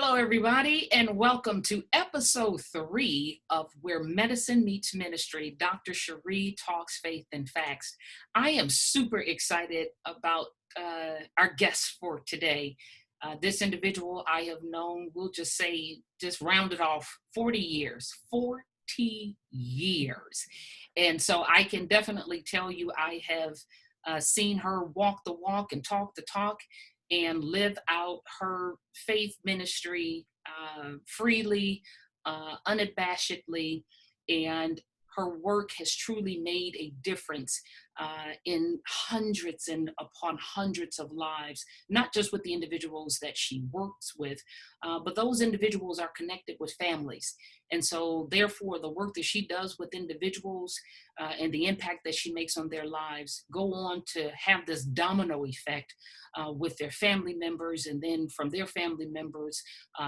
Hello, everybody, and welcome to episode 3 of Where Medicine Meets Ministry. Dr. Cherie talks faith and facts. I am super excited about our guest for today. This individual I have known, we'll just say, just rounded off 40 years. 40 years. And so I can definitely tell you I have seen her walk the walk and talk the talk and live out her faith ministry freely, unabashedly, and her work has truly made a difference in hundreds and upon hundreds of lives, not just with the individuals that she works with, but those individuals are connected with families. And so, therefore, the work that she does with individuals and the impact that she makes on their lives go on to have this domino effect with their family members, and then from their family members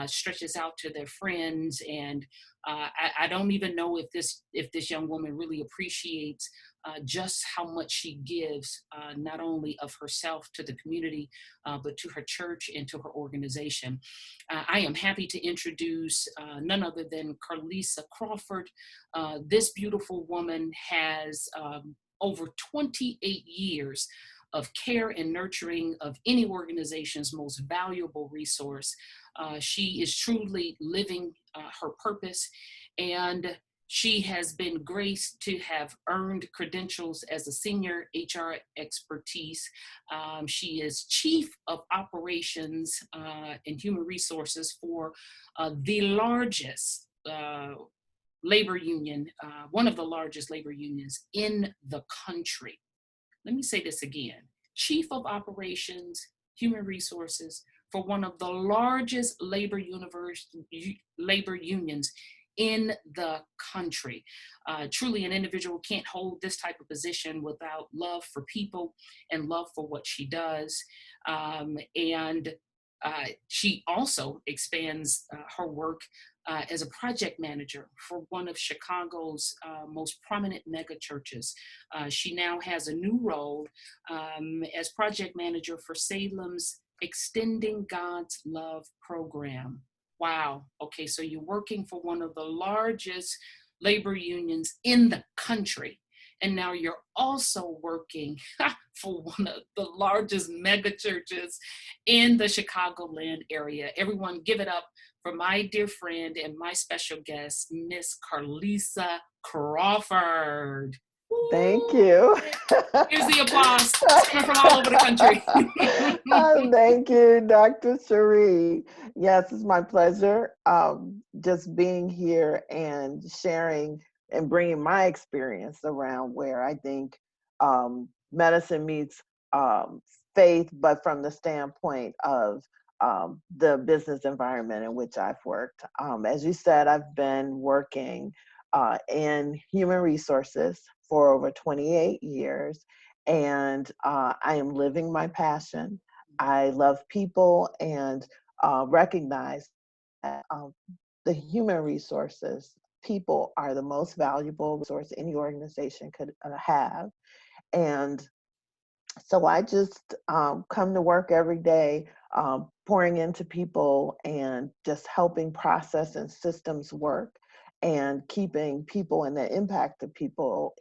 stretches out to their friends. And I don't even know if this young woman really appreciates just how much she gives, not only of herself to the community, but to her church and to her organization. I am happy to introduce none other than Carlissa Crawford. This beautiful woman has over 28 years of care and nurturing of any organization's most valuable resource. She is truly living her purpose, and she has been graced to have earned credentials as a senior HR expertise. She is chief of operations and human resources for the largest labor union, one of the largest labor unions in the country. Let me say this again. Chief of Operations, Human Resources for one of the largest labor unions in the country. Truly, an individual can't hold this type of position without love for people and love for what she does. And she also expands her work as a project manager for one of Chicago's most prominent mega churches. She now has a new role as project manager for Salem's Extending God's Love program. Wow. Okay, so you're working for one of the largest labor unions in the country. And now you're also working for one of the largest mega churches in the Chicagoland area. Everyone give it up for my dear friend and my special guest, Miss Carlissa Crawford. Thank you. Here's the applause. It's coming from all over the country. Thank you, Dr. Cherie. Yes, it's my pleasure just being here and sharing and bringing my experience around where I think medicine meets faith, but from the standpoint of the business environment in which I've worked. As you said, I've been working in human resources for over 28 years, and I am living my passion. I love people and recognize that the human resources, people are the most valuable resource any organization could have. And so I just come to work every day, pouring into people and just helping process and systems work and keeping people and the impact of people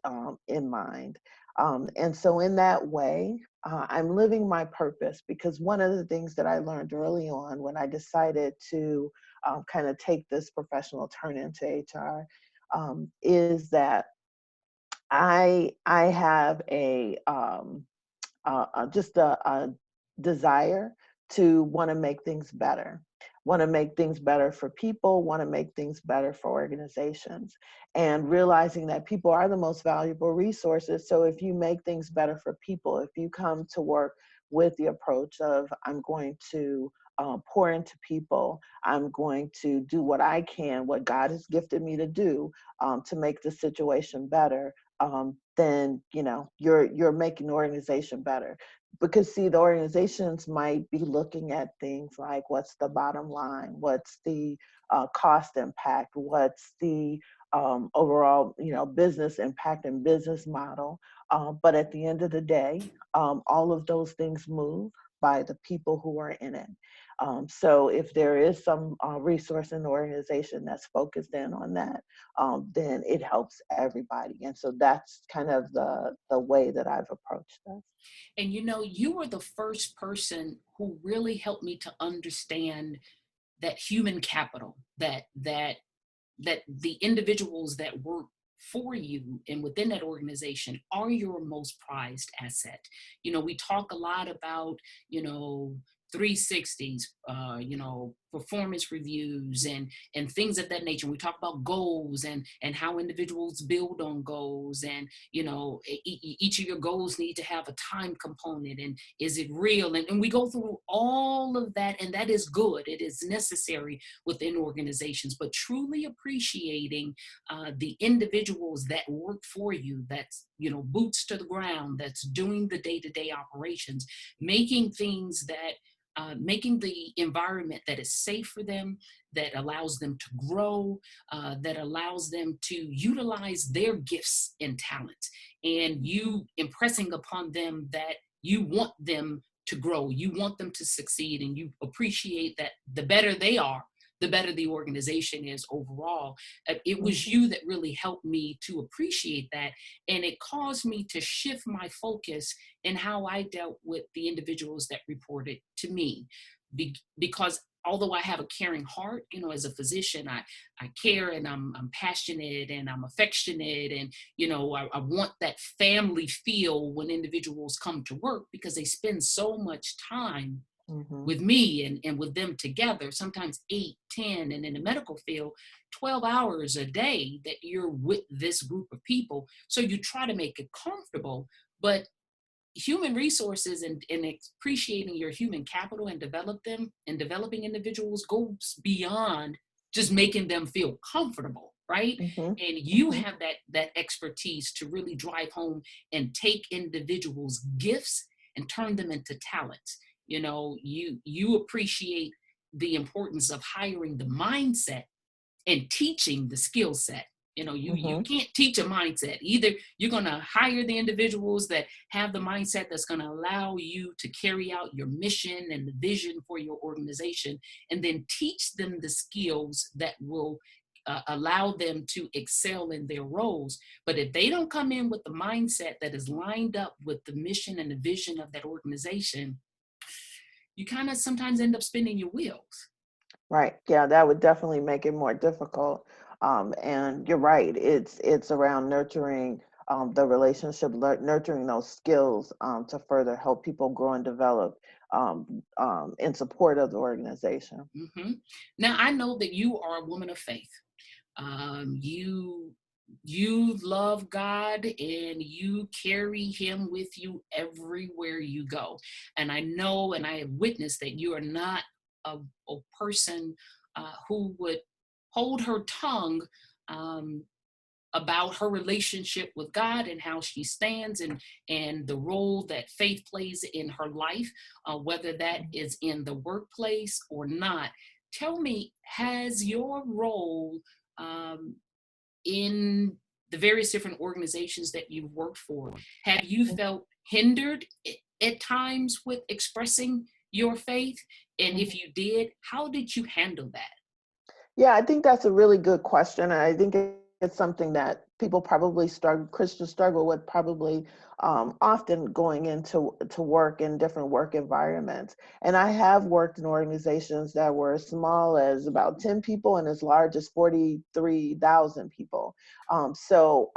in mind. And so in that way, I'm living my purpose, because one of the things that I learned early on when I decided to kind of take this professional turn into HR is that I have just a desire to want to make things better, want to make things better for people, want to make things better for organizations, and realizing that people are the most valuable resources. So if you make things better for people, if you come to work with the approach of I'm going to pour into people, I'm going to do what I can, what God has gifted me to do to make the situation better, then you're making the organization better. Because see, the organizations might be looking at things like what's the bottom line, what's the cost impact, what's the overall business impact and business model. But at the end of the day, all of those things move. by the people who are in it. So if there is some resource in the organization that's focused in on that, then it helps everybody. And so that's kind of the way that I've approached this. And you were the first person who really helped me to understand that human capital, that the individuals that work for you and within that organization are your most prized asset. We talk a lot about, you know, 360s, performance reviews and things of that nature. We talk about goals and how individuals build on goals, and each of your goals need to have a time component, and is it real, and we go through all of that, and that is good. It is necessary within organizations, but truly appreciating the individuals that work for you, that's boots to the ground, that's doing the day-to-day operations, making things that making the environment that is safe for them, that allows them to grow, that allows them to utilize their gifts and talents, and you impressing upon them that you want them to grow, you want them to succeed, and you appreciate that the better they are, the better the organization is overall. It was Mhm. you that really helped me to appreciate that. And it caused me to shift my focus in how I dealt with the individuals that reported to me. Because although I have a caring heart, as a physician, I care, and I'm passionate, and I'm affectionate, and I want that family feel when individuals come to work, because they spend so much time Mhm. with me and with them together, sometimes 8, 10, and in the medical field, 12 hours a day that you're with this group of people. So you try to make it comfortable, but human resources and appreciating your human capital and developing individuals goes beyond just making them feel comfortable, right? Mhm. And you Mhm. have that expertise to really drive home and take individuals gifts and turn them into talents. You appreciate the importance of hiring the mindset and teaching the skill set. You Mhm. can't teach a mindset. Either you're going to hire the individuals that have the mindset that's going to allow you to carry out your mission and the vision for your organization, and then teach them the skills that will allow them to excel in their roles. But if they don't come in with the mindset that is lined up with the mission and the vision of that organization, you kind of sometimes end up spinning your wheels. Right. Yeah, that would definitely make it more difficult. And you're right. It's around nurturing the relationship, nurturing those skills to further help people grow and develop in support of the organization. Hmm. Now, I know that you are a woman of faith. You love God, and you carry him with you everywhere you go. And I know, and I have witnessed that you are not a person who would hold her tongue um, about her relationship with God and how she stands, and the role that faith plays in her life, whether that is in the workplace or not. Tell me, has your role um, in the various different organizations that you've worked for, have you felt hindered at times with expressing your faith? And if Mhm. you did, how did you handle that? Yeah, I think that's a really good question. And I think it's something that people probably struggle, Christians struggle with probably often going into work in different work environments. And I have worked in organizations that were as small as about 10 people and as large as 43,000 people. So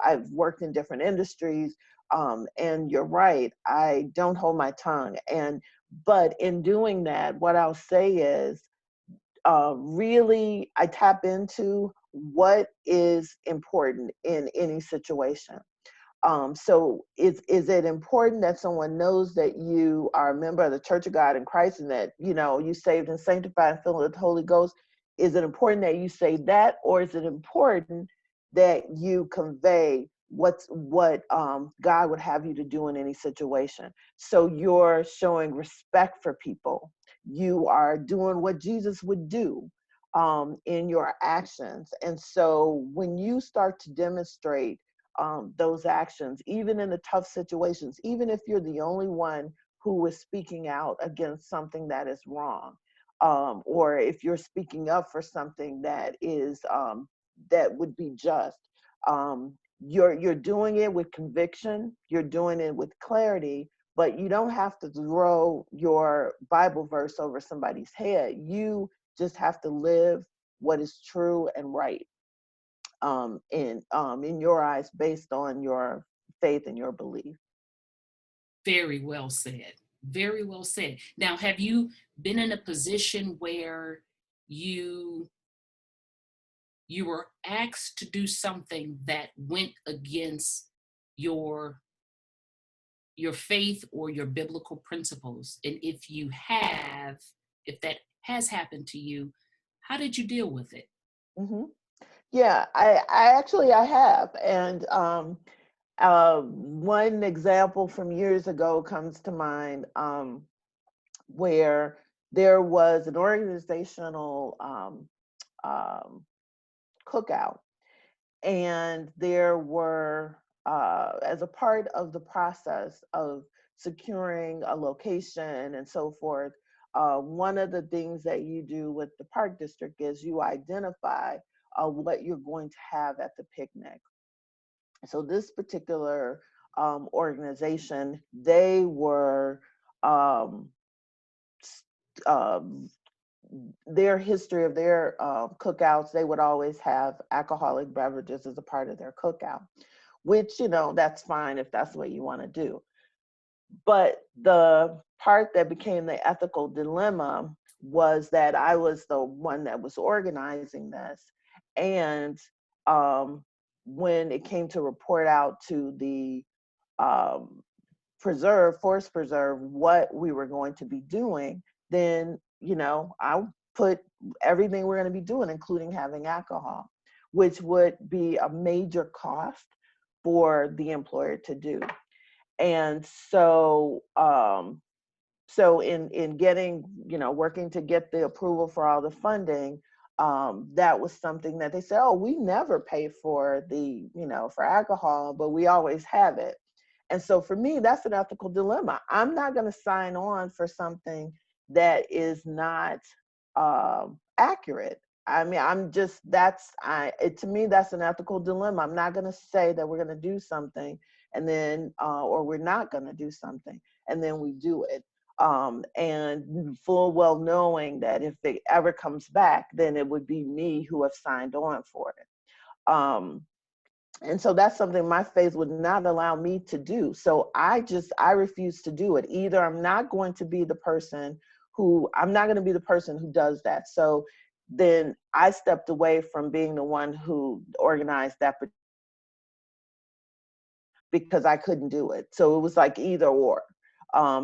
I've worked in different industries. And you're right, I don't hold my tongue. But in doing that, what I'll say is, really I tap into what is important in any situation. So is it important that someone knows that you are a member of the Church of God in Christ, and that you saved and sanctified and filled with the Holy Ghost? Is it important that you say that, or is it important that you convey what God would have you to do in any situation? So you're showing respect for people. You are doing what Jesus would do in your actions. And so when you start to demonstrate those actions, even in the tough situations, even if you're the only one who is speaking out against something that is wrong, or if you're speaking up for something that is that would be just. You're doing it with conviction. You're doing it with clarity, but you don't have to throw your Bible verse over somebody's head. You just have to live what is true and right, in your eyes, based on your faith and your belief. Very well said. Very well said. Now, have you been in a position where you you were asked to do something that went against your your faith or your biblical principles? And if you have, if that has happened to you, how did you deal with it? Hmm. Yeah, I have, and one example from years ago comes to mind, where there was an organizational um, cookout, and there were, as a part of the process of securing a location and so forth, one of the things that you do with the park district is you identify what you're going to have at the picnic. So this particular organization, they were, um, s- um, their history of their cookouts, they would always have alcoholic beverages as a part of their cookout, which, that's fine if that's what you want to do. But the part that became the ethical dilemma was that I was the one that was organizing this. And um, when it came to report out to the um, forest preserve, what we were going to be doing, then, I put everything we're going to be doing, including having alcohol, which would be a major cost for the employer to do. And so in getting, working to get the approval for all the funding, that was something that they said, oh, we never pay for for alcohol, but we always have it. And so for me, that's an ethical dilemma. I'm not going to sign on for something that is not accurate. I mean, I'm just, to me, that's an ethical dilemma. I'm not going to say that we're going to do something and then, or we're not going to do something and then we do it. And full well knowing that if it ever comes back, then it would be me who have signed on for it. And so that's something my faith would not allow me to do. So I refuse to do it. Either I'm not going to be the person who does that. So then I stepped away from being the one who organized that, because I couldn't do it. So it was like either or.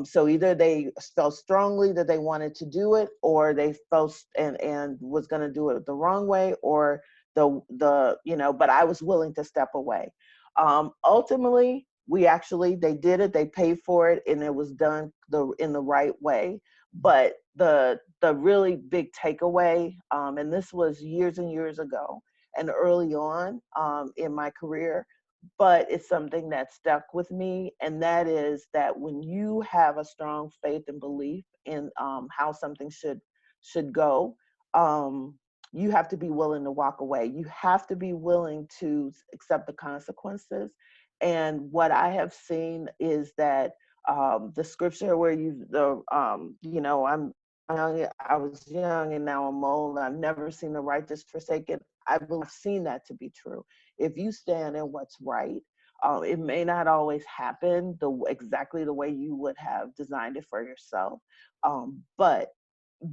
So either they felt strongly that they wanted to do it, or they felt and was going to do it the wrong way, or but I was willing to step away. Ultimately, they did it. They paid for it, and it was done in the right way. But the really big takeaway, and this was years and years ago, and early on in my career, but it's something that stuck with me. And that is that when you have a strong faith and belief in how something should go, um, you have to be willing to walk away. You have to be willing to accept the consequences. And what I have seen is that the scripture where I was young and now I'm old. I've never seen the righteous forsaken. I've seen that to be true. If you stand in what's right, it may not always happen exactly the way you would have designed it for yourself, but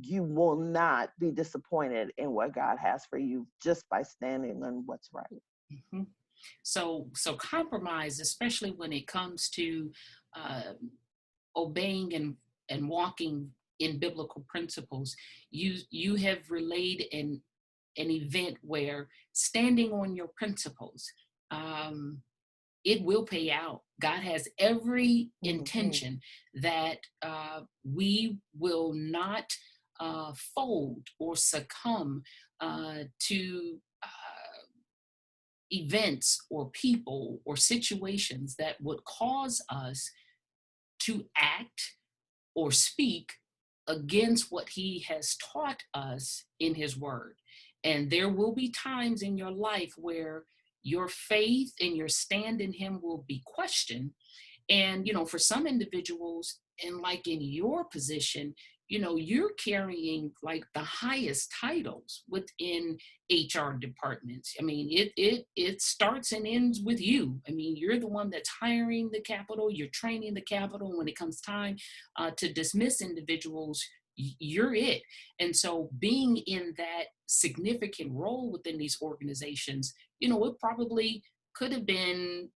you will not be disappointed in what God has for you just by standing on what's right. Mhm. So compromise, especially when it comes to uh, obeying and walking in biblical principles. You have relayed an event where standing on your principles, um, it will pay out. God has every Mhm. intention that we will not fold or succumb to events or people or situations that would cause us to act or speak against what he has taught us in his word. And there will be times in your life where your faith and your stand in him will be questioned. And, for some individuals, and like in your position, you're carrying like the highest titles within HR departments. I mean, it starts and ends with you. I mean, you're the one that's hiring the capital, you're training the capital. When it comes time to dismiss individuals, you're it. And so being in that significant role within these organizations, it probably could have been,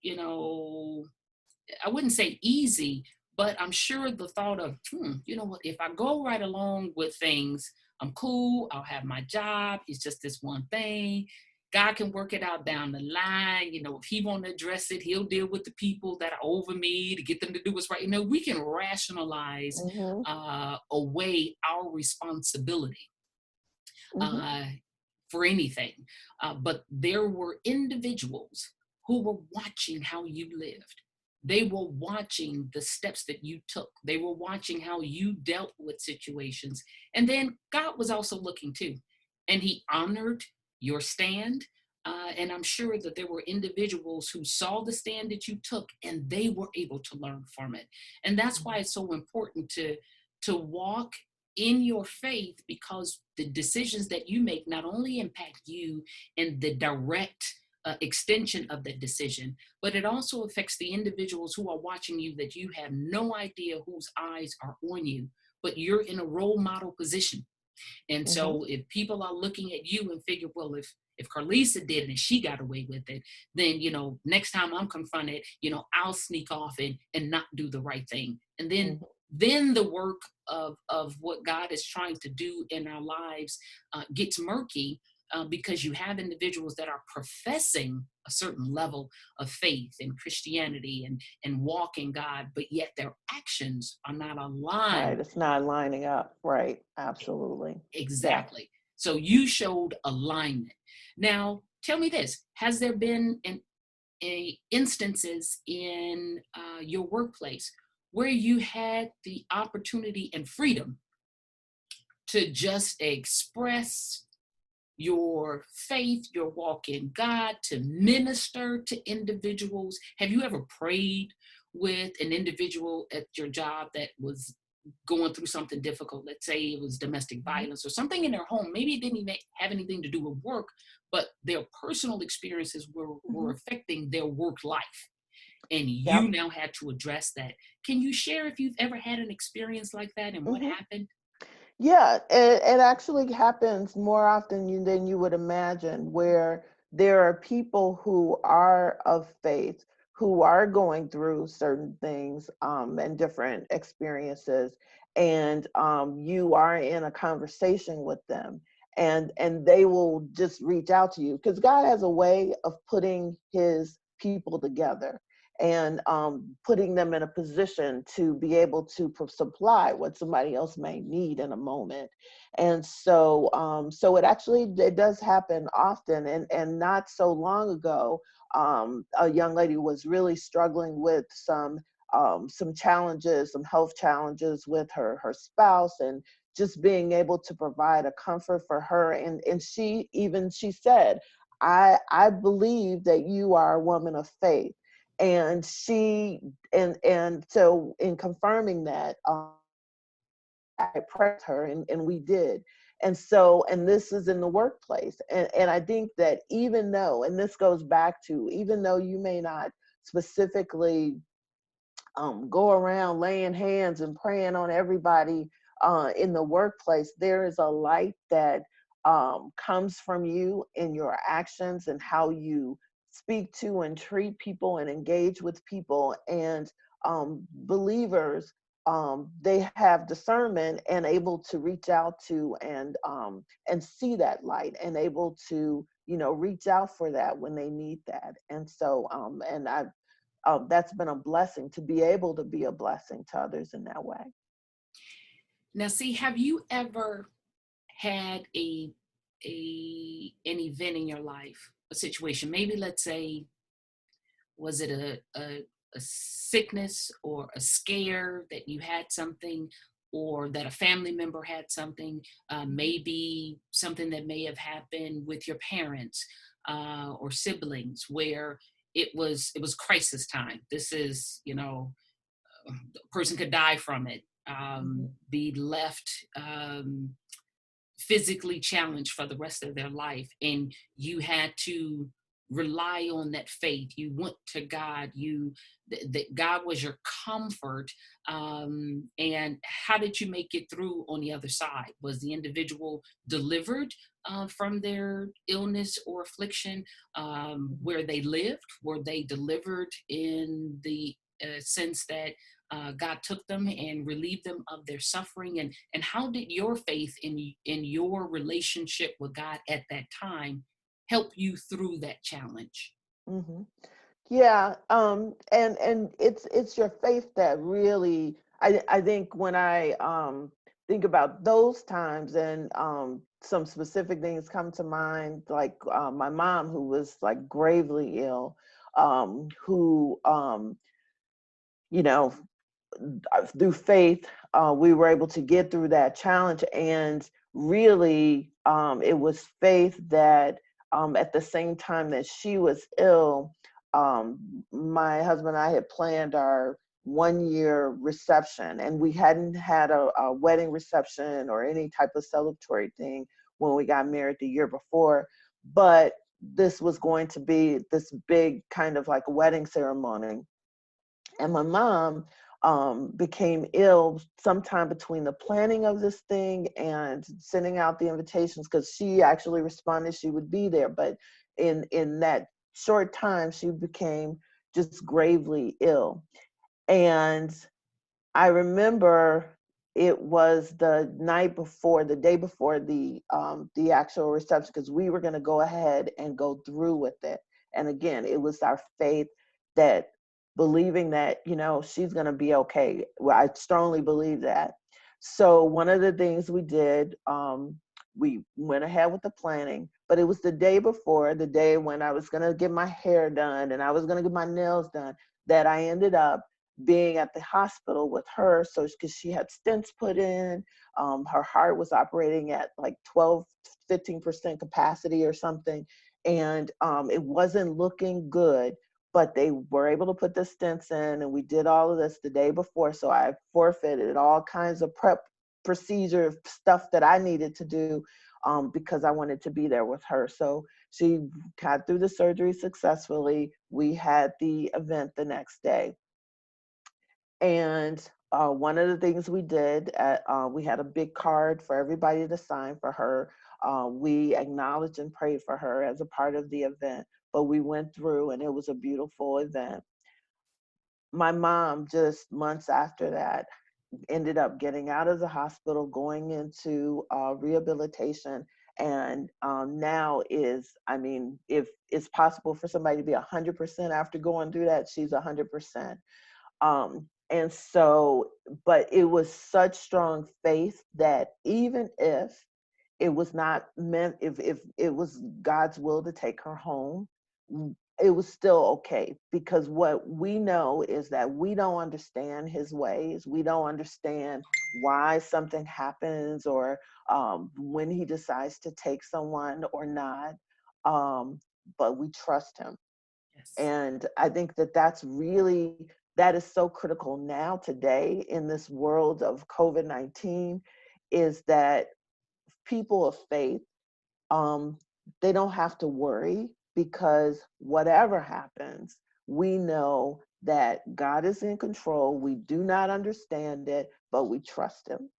I wouldn't say easy, but I'm sure the thought of, you know what, if I go right along with things, I'm cool, I'll have my job, it's just this one thing. God can work it out down the line. If he won't address it, he'll deal with the people that are over me to get them to do what's right. We can rationalize Mm-hmm. away our responsibility Mm-hmm. uh, for anything. But there were individuals who were watching how you lived. They were watching the steps that you took. They were watching how you dealt with situations. And then God was also looking too. And he honored your stand. And I'm sure that there were individuals who saw the stand that you took and they were able to learn from it. And that's why it's so important to walk in your faith, because the decisions that you make not only impact you in the direct extension of the decision, but it also affects the individuals who are watching you that you have no idea whose eyes are on you, but you're in a role model position. And Mm-hmm. so if people are looking at you and figure, well, if Carlissa did it and she got away with it, then next time I'm confronted, I'll sneak off and not do the right thing. And Mm-hmm. then the work of what God is trying to do in our lives gets murky, because you have individuals that are professing a certain level of faith in Christianity and walk in God, but yet their actions are not aligned. Right. It's not lining up. Right. Absolutely. Yes. Exactly. So you showed alignment. Now, tell me this: has there been a instances in your workplace where you had the opportunity and freedom to just express your faith, your walk in God, to minister to individuals? Have you ever prayed with an individual at your job that was going through something difficult? Let's say it was domestic Mm-hmm. violence or something in their home. Maybe it didn't even have anything to do with work, but their personal experiences were Mm-hmm. affecting their work life. And you Yep. now had to address that. Can you share if you've ever had an experience like that and what Mm-hmm. happened? Yeah, it actually happens more often than you would imagine, where there are people who are of faith, who are going through certain things and different experiences, and you are in a conversation with them, and they will just reach out to you because God has a way of putting His people together and putting them in a position to be able to supply what somebody else may need in a moment. And so it does happen often. And not so long ago, a young lady was really struggling with some challenges, some health challenges with her spouse, and just being able to provide a comfort for her. And she said, I believe that you are a woman of faith. And so in confirming that, I pressed her, and we did. And this is in the workplace. And I think that even though, and this goes back to, even though you may not specifically go around laying hands and praying on everybody in the workplace, there is a light that comes from you in your actions and how you speak to and treat people and engage with people. And believers, they have discernment and able to reach out to and see that light and able to reach out for that when they need that. And so and I that's been a blessing to be able to be a blessing to others in that way. Now, see, have you ever had an event in your life, a situation? Maybe let's say, was it a sickness or a scare that you had something or that a family member had something, maybe something that may have happened with your parents or siblings, where it was crisis time. This is, a person could die from it, Mhm. be left physically challenged for the rest of their life, and you had to rely on that faith. You went to God. That God was your comfort. And how did you make it through on the other side? Was the individual delivered from their illness or affliction where they lived? Were they delivered in the sense that God took them and relieved them of their suffering? And how did your faith in your relationship with God at that time help you through that challenge? Mhm. Yeah, and it's your faith that really, I think when I think about those times, and some specific things come to mind, like my mom, who was like gravely ill, who you know through faith, we were able to get through that challenge. And really, it was faith that, at the same time that she was ill, my husband and I had planned our 1 year reception, and we hadn't had a wedding reception or any type of celebratory thing when we got married the year before. But this was going to be this big kind of like wedding ceremony, and my mom became ill sometime between the planning of this thing and sending out the invitations, because she actually responded she would be there, but in that short time she became just gravely ill. And I remember it was the night before, the day before the actual reception, because we were going to go ahead and go through with it. And again, it was our faith that, believing that, she's going to be okay. Well, I strongly believe that. So one of the things we did, we went ahead with the planning, but it was the day before, the day when I was going to get my hair done and I was going to get my nails done, that I ended up being at the hospital with her. So because she had stents put in, her heart was operating at like 12-15% capacity or something, and it wasn't looking good. But they were able to put the stents in, and we did all of this the day before. So I forfeited all kinds of prep procedure stuff that I needed to do, because I wanted to be there with her. So she got through the surgery successfully. We had the event the next day. And one of the things we did, we had a big card for everybody to sign for her. We acknowledged and prayed for her as a part of the event, but we went through and it was a beautiful event. My mom, just months after that, ended up getting out of the hospital, going into rehabilitation, and now is, I mean, if it's possible for somebody to be 100% after going through that, she's 100%. And so, but it was such strong faith that even if it was not meant, if it was God's will to take her home, it was still okay, because what we know is that we don't understand his ways. We don't understand why something happens, or when he decides to take someone or not. Um, but we trust him. Yes. And I think that that is so critical now today in this world of COVID-19, is that people of faith, um, they don't have to worry, because whatever happens, we know that God is in control. We do not understand it, but we trust him.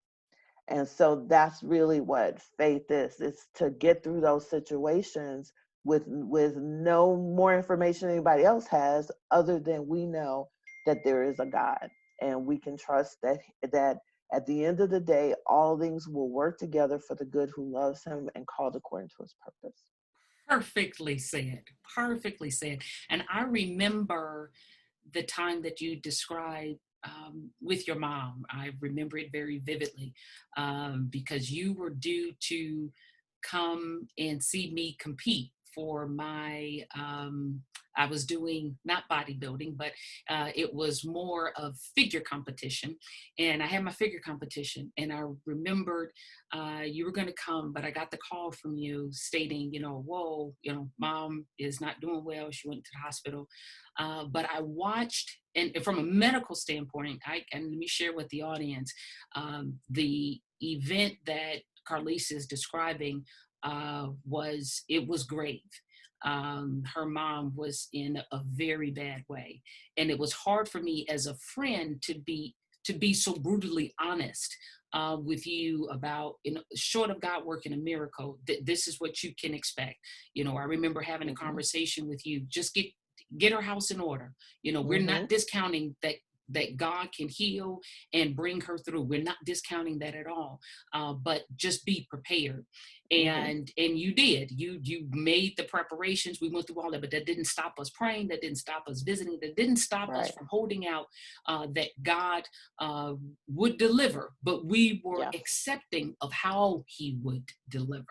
And so that's really what faith is. It's to get through those situations with no more information anybody else has, other than we know that there is a God, and we can trust that at the end of the day, all things will work together for the good who loves him and called according to his purpose. Perfectly said. Perfectly said. And I remember the time that you described with your mom. I remember it very vividly because you were due to come and see me compete for my, I was doing not bodybuilding, but it was more of figure competition. And I had my figure competition. And I remembered you were going to come, but I got the call from you stating, whoa, mom is not doing well. She went to the hospital. But I watched, and from a medical standpoint, and let me share with the audience, the event that Carlissa is describing was grave. Her mom was in a very bad way, and it was hard for me as a friend to be so brutally honest with you about, short of God working a miracle, this is what you can expect. I remember having a conversation with you. Just get her house in order. We're not discounting that God can heal and bring her through. We're not discounting that at all. But just be prepared. And you did. You made the preparations. We went through all that, but that didn't stop us praying. That didn't stop us visiting. That didn't stop us from holding out that God would deliver. But we were accepting of how He would deliver.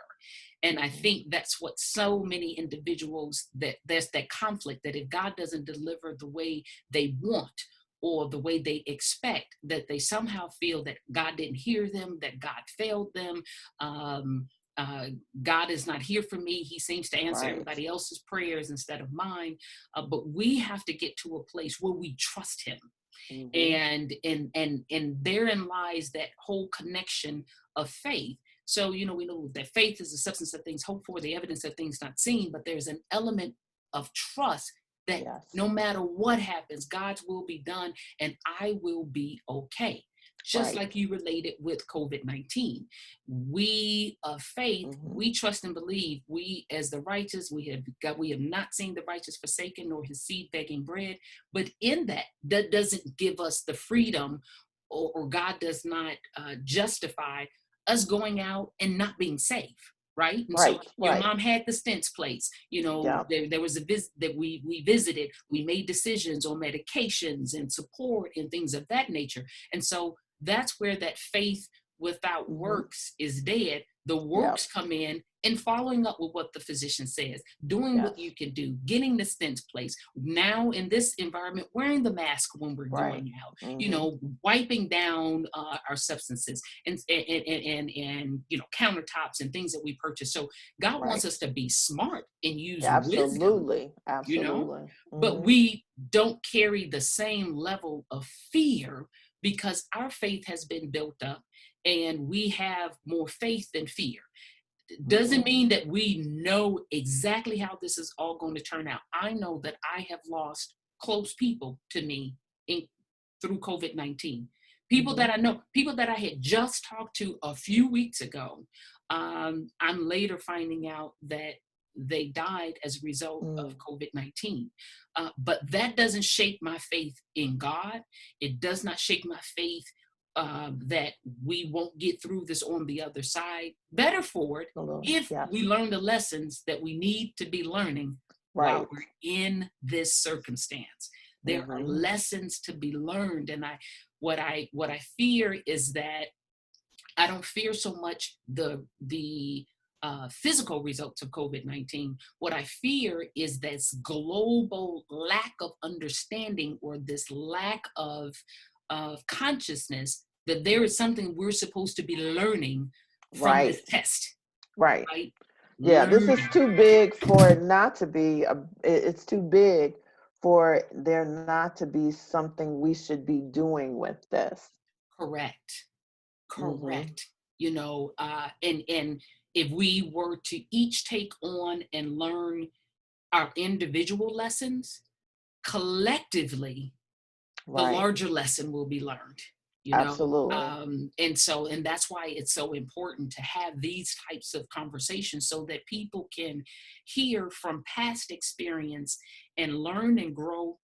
And I think that's what so many individuals, that there's that conflict, that if God doesn't deliver the way they want or the way they expect, that they somehow feel that God didn't hear them, that God failed them. God is not here for me. He seems to answer everybody else's prayers instead of mine. But we have to get to a place where we trust Him. And therein lies that whole connection of faith. So, we know that faith is the substance of things hoped for, the evidence of things not seen, but there's an element of trust that no matter what happens, God's will be done and I will be okay. Just like you related with COVID-19. We of faith, we trust and believe. We as the righteous, we have not seen the righteous forsaken nor his seed begging bread. But in that doesn't give us the freedom, or God does not justify us going out and not being safe. Right. And so your mom had the stents placed, there was a visit that we visited, we made decisions on medications and support and things of that nature. And so that's where that faith without works is dead. The works come in and following up with what the physician says, doing what you can do, getting the stents placed. Now in this environment, wearing the mask when we're going out, wiping down our substances and countertops and things that we purchase. So God wants us to be smart and use wisdom, but we don't carry the same level of fear because our faith has been built up and we have more faith than fear. Doesn't mean that we know exactly how this is all going to turn out. I know that I have lost close people to me through COVID-19. People that I know, people that I had just talked to a few weeks ago. I'm later finding out that they died as a result of COVID-19. But that doesn't shake my faith in God. It does not shake my faith that we won't get through this on the other side better for it if we learn the lessons that we need to be learning while we're in this circumstance. There are lessons to be learned. And what I fear is that I don't fear so much the physical results of COVID-19. What I fear is this global lack of understanding, or this lack of consciousness that there is something we're supposed to be learning from this test. Right. Yeah, this is too big for it not to be. It's too big for there not to be something we should be doing with this. Correct. And if we were to each take on and learn our individual lessons, collectively, the larger lesson will be learned. Absolutely. And that's why it's so important to have these types of conversations so that people can hear from past experience and learn and grow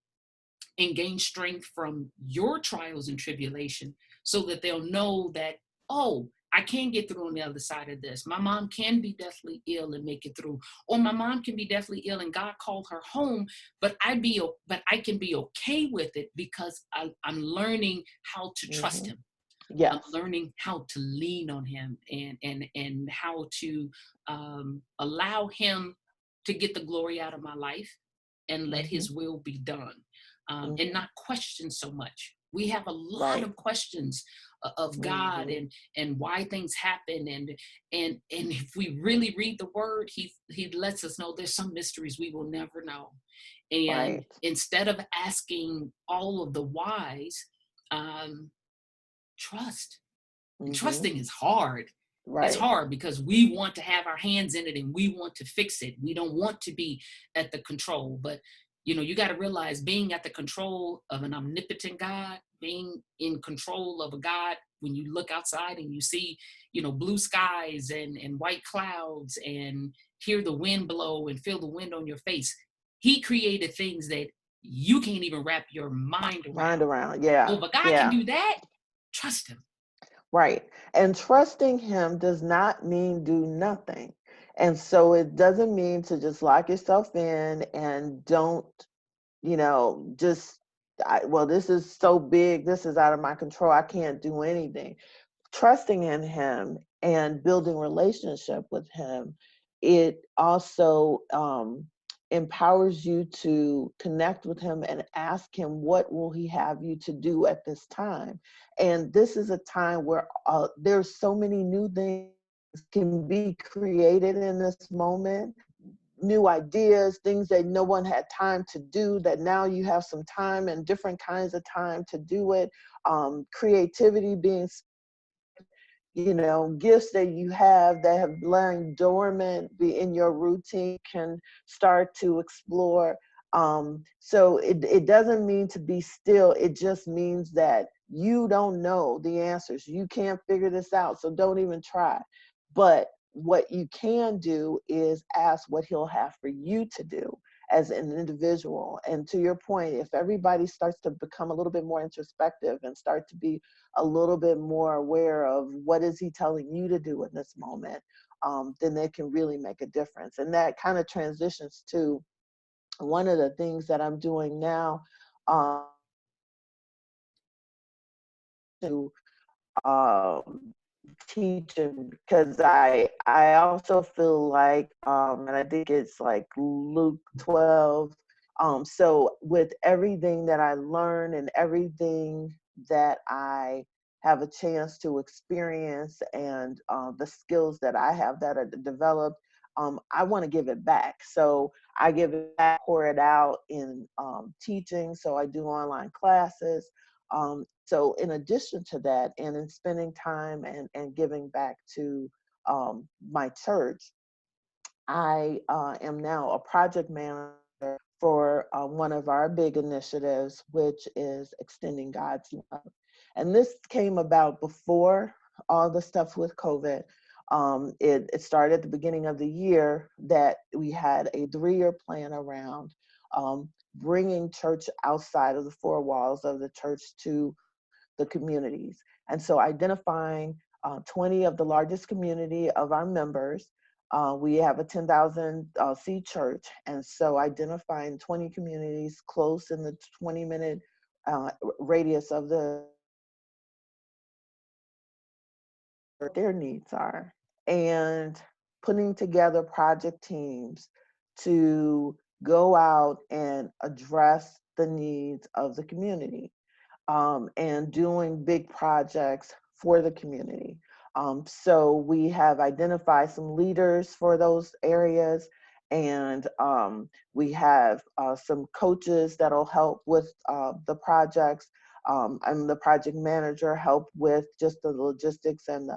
and gain strength from your trials and tribulation, so that they'll know that, oh, I can get through on the other side of this. My mom can be deathly ill and make it through, or my mom can be deathly ill and God called her home, but I can be okay with it because I'm learning how to trust Him. I'm learning how to lean on Him and how to allow Him to get the glory out of my life and let Mm-hmm. his will be done, and Mm-hmm. not question so much. We have a lot Right. of questions of God Mm-hmm. and why things happen, and if we really read the word, he lets us know there's some mysteries we will never know. And Right. instead of asking all of the whys, um, trust. And Mm-hmm. trusting is hard. It's Right. hard because we want to have our hands in it and we want to fix it. We don't want to be at the control. But you got to realize being at the control of an omnipotent God, being in control of a God, when you look outside and you see, blue skies and white clouds and hear the wind blow and feel the wind on your face, he created things that you can't even wrap your mind Mind around. around. So Yeah. if a God can Yeah. do that, trust him. Right. And trusting him does not mean do nothing. And so it doesn't mean to just lock yourself in and don't, just, well, this is so big. This is out of my control. I can't do anything. Trusting in him and building relationship with him, it also empowers you to connect with him and ask him what will he have you to do at this time. And this is a time where there's so many new things can be created in this moment, new ideas, things that no one had time to do, that now you have some time and different kinds of time to do it. Creativity being, gifts that you have that have lain dormant be in your routine can start to explore. So it doesn't mean to be still. It just means that you don't know the answers. You can't figure this out. So don't even try. But what you can do is ask what he'll have for you to do as an individual. And to your point, if everybody starts to become a little bit more introspective and start to be a little bit more aware of what is he telling you to do in this moment, then they can really make a difference. And that kind of transitions to one of the things that I'm doing now, to teaching, because I also feel like, and I think it's like Luke 12. So with everything that I learn and everything that I have a chance to experience, and the skills that I have that are developed, I want to give it back. So I give it back, pour it out in teaching. So I do online classes. So in addition to that, and in spending time and giving back to my church, I am now a project manager for one of our big initiatives, which is extending God's love. And this came about before all the stuff with COVID. It started at the beginning of the year that we had a 3-year plan around bringing church outside of the four walls of the church to the communities. And so identifying 20 of the largest community of our members. We have a 10,000 seat church. And so identifying 20 communities close in the 20-minute radius of their needs are, and putting together project teams to go out and address the needs of the community, and doing big projects for the community. So we have identified some leaders for those areas, and we have some coaches that'll help with the projects. I'm the project manager, help with just the logistics and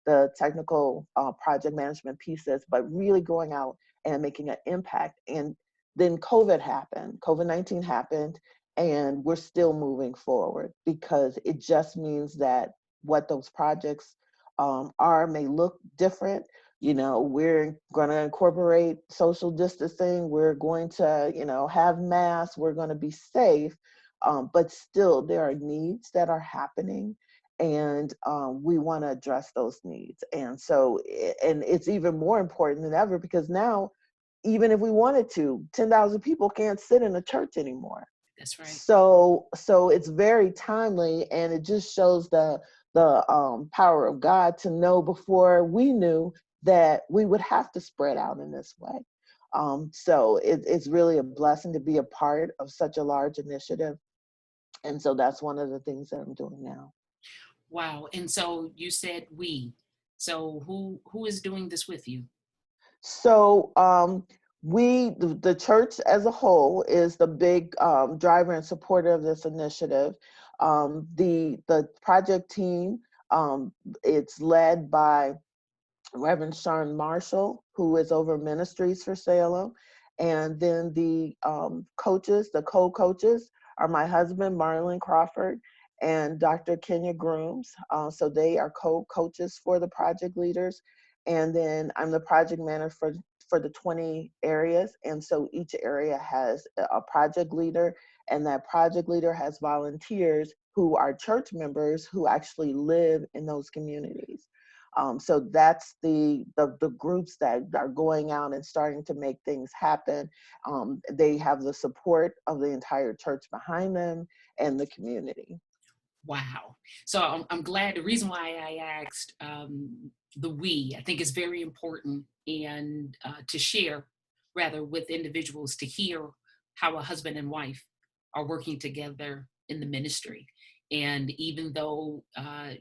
the technical project management pieces, but really going out and making an impact. And then COVID-19 happened, and we're still moving forward, because it just means that what those projects are may look different. We're going to incorporate social distancing, we're going to have masks, we're going to be safe, but still there are needs that are happening, and we want to address those needs. And so and it's even more important than ever, because now, even if we wanted to, 10,000 people can't sit in a church anymore. That's right. So it's very timely, and it just shows the power of God to know before we knew that we would have to spread out in this way. So it's really a blessing to be a part of such a large initiative. And so that's one of the things that I'm doing now. Wow. And so you said we. So who is doing this with you? So the church as a whole is the big driver and supporter of this initiative. The project team, it's led by Reverend Sean Marshall, who is over ministries for Salem. And then the coaches, the co-coaches, are my husband, Marlon Crawford, and Dr. Kenya Grooms. So they are co-coaches for the project leaders. And then I'm the project manager for the 20 areas. And so each area has a project leader, and that project leader has volunteers who are church members who actually live in those communities. So that's the groups that are going out and starting to make things happen. They have the support of the entire church behind them and the community. Wow. So I'm glad. The reason why I asked the we, I think is very important, and to share rather with individuals to hear how a husband and wife are working together in the ministry. And even though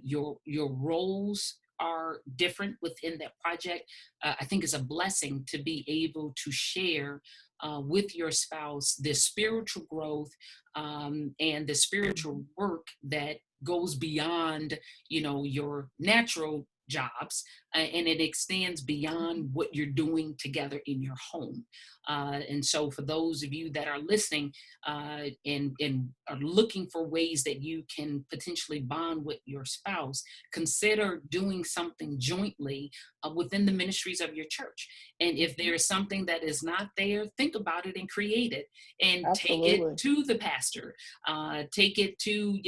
your roles are different within that project, I think it's a blessing to be able to share with your spouse this spiritual growth, and the spiritual work that goes beyond, your natural jobs, and it extends beyond what you're doing together in your home. And so for those of you that are listening, and are looking for ways that you can potentially bond with your spouse, consider doing something jointly within the ministries of your church. And if there is something that is not there, think about it and create it, and take it Absolutely. to the pastor, take it to,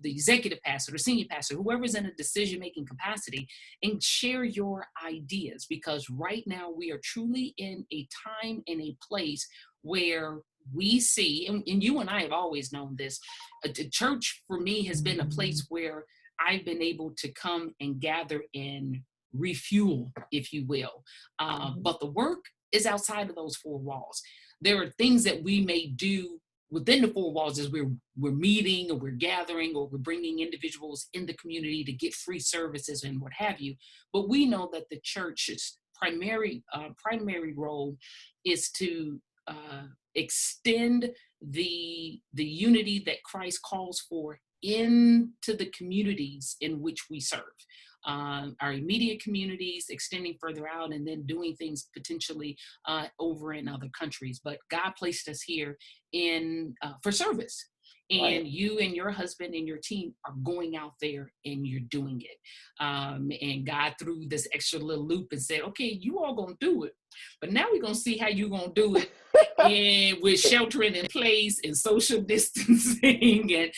the executive pastor, the senior pastor, whoever's in a decision-making capacity, and share your ideas. Because right now we are truly in a time and a place where we see, and you and I have always known this, the church for me has been a place where I've been able to come and gather and refuel, if you will. But the work is outside of those four walls. There are things that we may do within the four walls as we're meeting, or we're gathering, or we're bringing individuals in the community to get free services and what have you. But we know that the church's primary role is to extend the unity that Christ calls for into the communities in which we serve. Our immediate communities, extending further out, and then doing things potentially over in other countries. But God placed us here in for service. Right. And you and your husband and your team are going out there and you're doing it. And God threw this extra little loop and said, okay, you all gonna do it. But now we're gonna see how you're gonna do it, and with sheltering in place and social distancing, and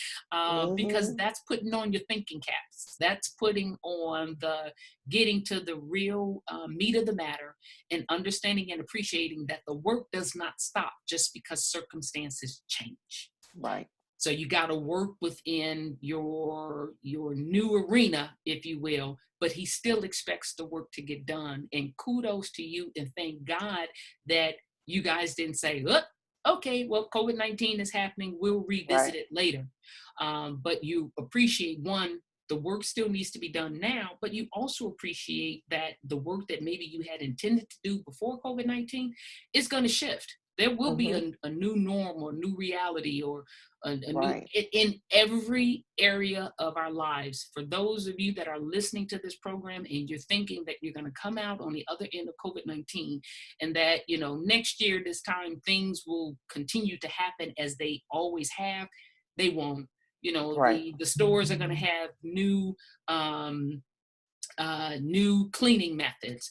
because Hmm. that's putting on your thinking caps. That's putting on the getting to the real meat of the matter, and understanding and appreciating that the work does not stop just because circumstances change. Right. So you got to work within your new arena, if you will, but he still expects the work to get done. And kudos to you, and thank God that you guys didn't say, oh, okay, well, COVID-19 is happening, we'll revisit Right. it later. But you appreciate, one, the work still needs to be done now, but you also appreciate that the work that maybe you had intended to do before COVID-19 is going to shift. There will be Hmm. a new norm or new reality, or a new Right. in every area of our lives. For those of you that are listening to this program and you're thinking that you're going to come out on the other end of COVID-19, and that next year this time things will continue to happen as they always have, they won't. Right. The stores are going to have new cleaning methods.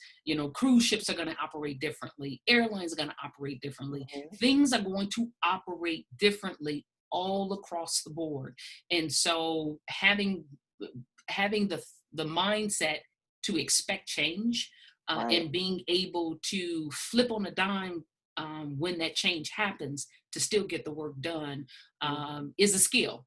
Cruise ships are going to operate differently. Airlines are going to operate differently. Hmm. Things are going to operate differently all across the board. And so having the mindset to expect change, Right. and being able to flip on a dime when that change happens to still get the work done, Hmm. is a skill.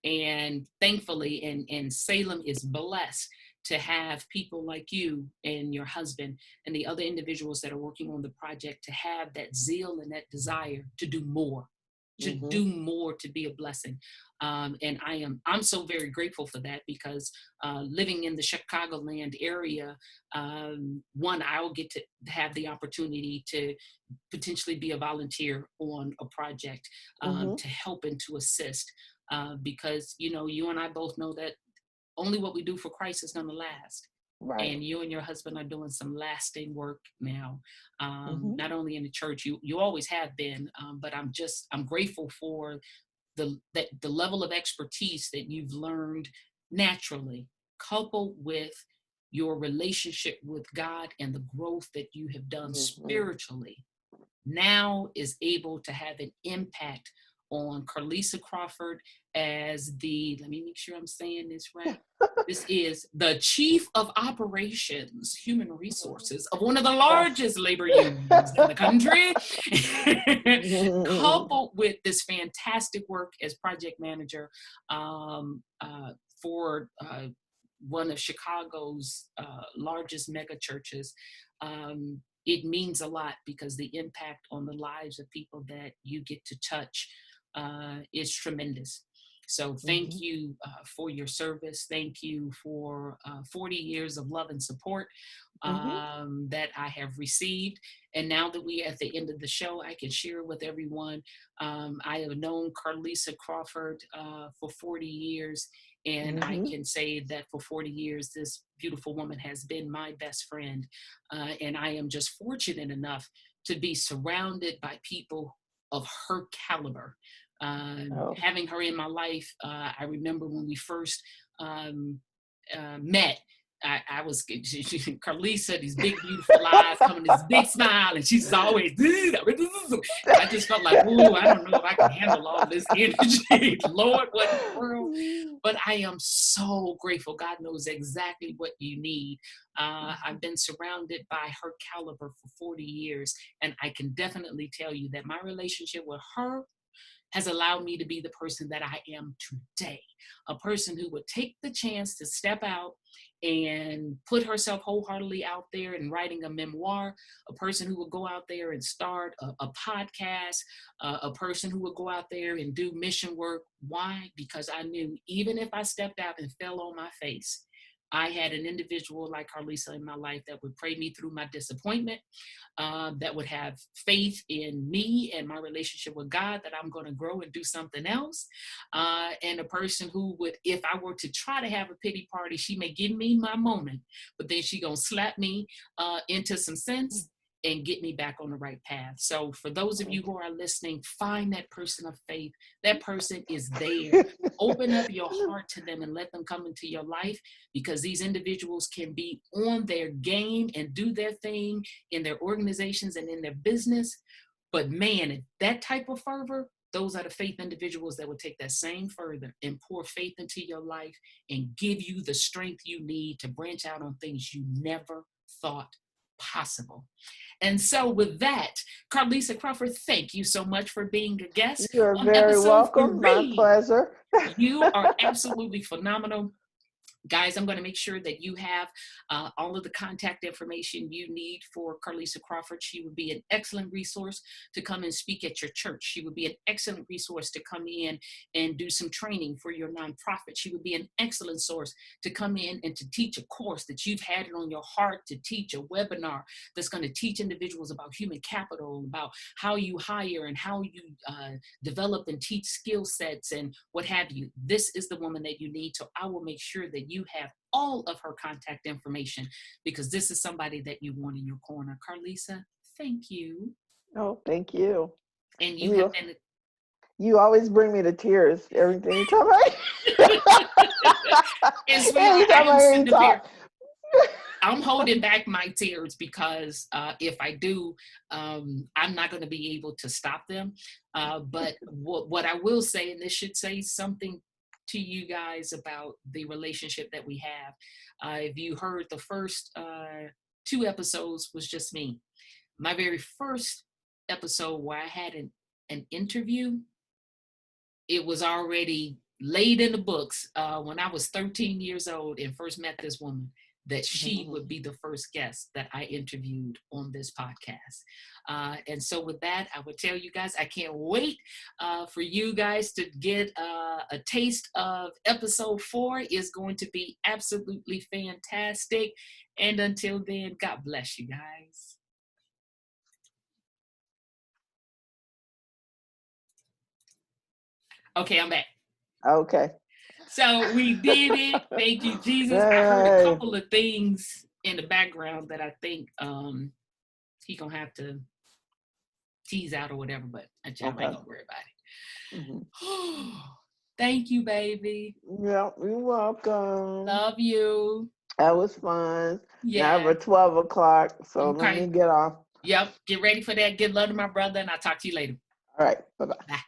And thankfully, and Salem is blessed to have people like you and your husband and the other individuals that are working on the project to have that zeal and that desire to do more, Mm-hmm. to be a blessing. And I'm so very grateful for that, because living in the Chicagoland area, one, I'll get to have the opportunity to potentially be a volunteer on a project, Mm-hmm. to help and to assist, because you and I both know that only what we do for Christ is going to last. Right. And you and your husband are doing some lasting work now, Mm-hmm. not only in the church, you always have been, but I'm grateful for the level of expertise that you've learned naturally, coupled with your relationship with God and the growth that you have done Mm-hmm. spiritually, now is able to have an impact on Carlissa Crawford as let me make sure I'm saying this right. This is the Chief of Operations, Human Resources of one of the Yes. largest labor unions in the country, Mm-hmm. coupled with this fantastic work as project manager, for one of Chicago's largest mega churches. It means a lot, because the impact on the lives of people that you get to touch is tremendous. So thank you for your service. Thank you for 40 years of love and support Mm-hmm. that I have received. And now that we are at the end of the show, I can share with everyone. I have known Carlissa Crawford for 40 years. And I Mm-hmm. can say that for 40 years, this beautiful woman has been my best friend. And I am just fortunate enough to be surrounded by people of her caliber. Oh. Having her in my life, I remember when we first met. I was Carlissa, these big beautiful eyes, coming this big smile, and she's always. And I just felt like, ooh, I don't know if I can handle all this energy. Lord, what in the world? But I am so grateful. God knows exactly what you need. I've been surrounded by her caliber for 40 years, and I can definitely tell you that my relationship with her has allowed me to be the person that I am today. A person who would take the chance to step out and put herself wholeheartedly out there in writing a memoir, a person who would go out there and start a podcast, a person who would go out there and do mission work. Why? Because I knew even if I stepped out and fell on my face, I had an individual like Carlissa in my life that would pray me through my disappointment, that would have faith in me and my relationship with God, that I'm going to grow and do something else. And a person who would, if I were to try to have a pity party, she may give me my moment, but then she going to slap me into some sense and get me back on the right path. So for those of you who are listening, find that person of faith. That person is there. Open up your heart to them and let them come into your life, because these individuals can be on their game and do their thing in their organizations and in their business. But man, that type of fervor, those are the faith individuals that will take that same further and pour faith into your life and give you the strength you need to branch out on things you never thought possible. And so, with that, Carlissa Crawford, thank you so much for being a guest You're on very episode welcome. My 3. pleasure. You are absolutely phenomenal. Guys, I'm going to make sure that you have all of the contact information you need for Carlissa Crawford. She would be an excellent resource to come and speak at your church. She would be an excellent resource to come in and do some training for your nonprofit. She would be an excellent source to come in and to teach a course that you've had it on your heart to teach, a webinar that's going to teach individuals about human capital, about how you hire and how you develop and teach skill sets and what have you. This is the woman that you need. So I will make sure that you have all of her contact information, because this is somebody that you want in your corner. Carlissa, thank you. Oh, thank you. And you have You been. you always bring me to tears. Everything you tell me. And sweetheart, I Anytime am I hear you sitting up here. talk. I'm holding back my tears because if I do, I'm not going to be able to stop them. But what I will say, and this should say something to you guys about the relationship that we have. If you heard the first 2 episodes was just me. My very first episode where I had an interview, it was already laid in the books when I was 13 years old and first met this woman, that she would be the first guest that I interviewed on this podcast. And so with that, I would tell you guys, I can't wait for you guys to get a taste of episode 4. Is going to be absolutely fantastic. And until then, God bless you guys. Okay, I'm back. Okay. So we did it. Thank you, Jesus. I heard a couple of things in the background that I think he gonna have to tease out or whatever, but I ain't gonna worry about it. Thank you, baby. Yeah, you're welcome. Love you. That was fun. Yeah. Now we're 12 o'clock, so Okay. let me get off. Yep. Get ready for that. Get love to my brother, and I'll talk to you later. All right. Bye-bye. Bye.